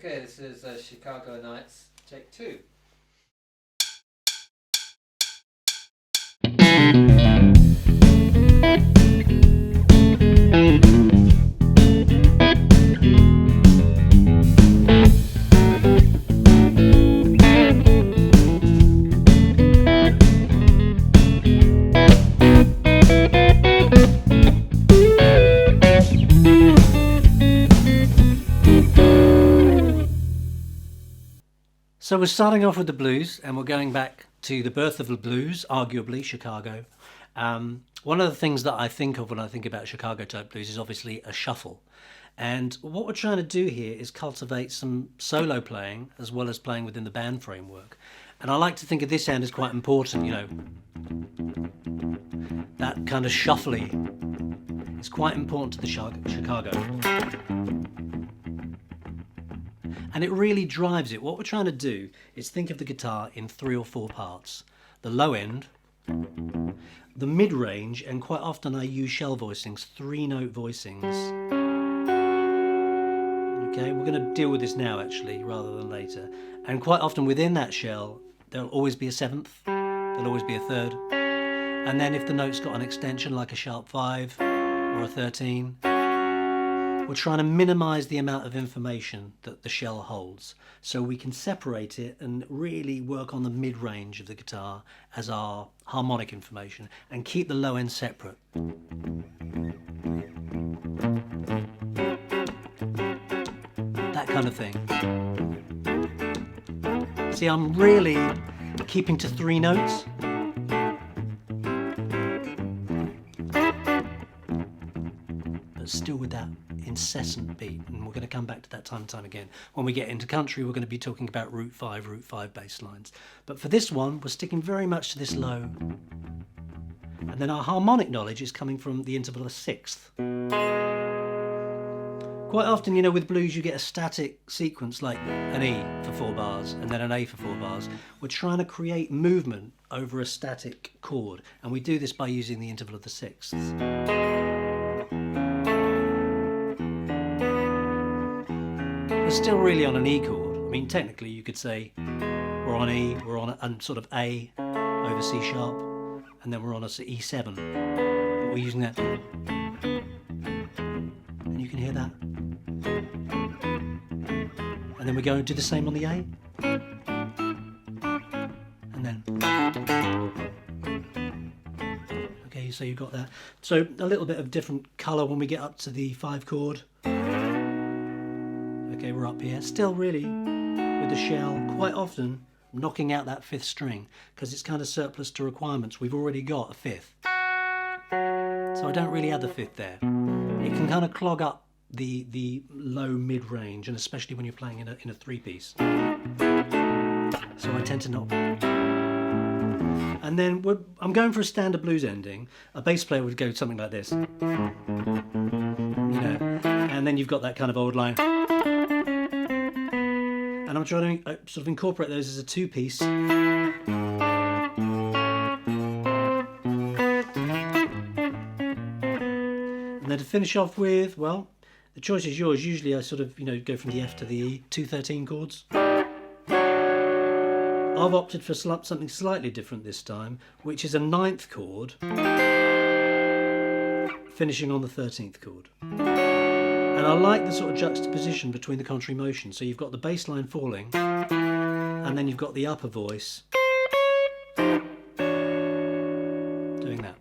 Okay, this is Chicago Nights, take 2. So we're starting off with the blues, and we're going back to the birth of the blues, arguably Chicago. One of the things that I think of when I think about Chicago type blues is obviously a shuffle. And what we're trying to do here is cultivate some solo playing as well as playing within the band framework. And I like to think of this end as quite important, you know. That kind of shuffly is quite important to the Chicago. And it really drives it. What we're trying to do is think of the guitar in 3 or 4 parts. The low end, the mid-range, and quite often I use shell voicings, 3-note voicings. Okay, we're going to deal with this now actually, rather than later. And quite often within that shell, there'll always be a 7th, there'll always be a 3rd. And then if the note's got an extension like a sharp 5 or a 13, we're trying to minimise the amount of information that the shell holds so we can separate it and really work on the mid-range of the guitar as our harmonic information and keep the low end separate. That kind of thing. See, I'm really keeping to 3 notes. But still with that incessant beat, and we're going to come back to that time and time again. When we get into country, we're going to be talking about root 5 bass lines. But for this one, we're sticking very much to this low. And then our harmonic knowledge is coming from the interval of 1/6. Quite often, you know, with blues, you get a static sequence like an E for 4 bars and then an A for 4 bars. We're trying to create movement over a static chord, and we do this by using the interval of the 6ths. We're still really on an E chord. I mean, technically you could say we're on E, we're on a sort of A over C sharp, and then we're on a E7. But we're using that. And you can hear that. And then we go and do the same on the A. And then. Okay, so you've got that. So a little bit of different colour when we get up to the 5 chord. Okay, we're up here, still really with the shell, quite often knocking out that 5th string because it's kind of surplus to requirements. We've already got a 5th. So I don't really add the 5th there. It can kind of clog up the low mid-range, and especially when you're playing in a 3-piece. So I tend to not. And then I'm going for a standard blues ending. A bass player would go something like this. You know, and then you've got that kind of old line. And I'm trying to sort of incorporate those as a 2-piece. And then to finish off with, well, the choice is yours. Usually I sort of, you know, go from the F to the E, 2 13 chords. I've opted for something slightly different this time, which is a 9th chord, finishing on the 13th chord. And I like the sort of juxtaposition between the contrary motion. So you've got the bass line falling, and then you've got the upper voice doing that.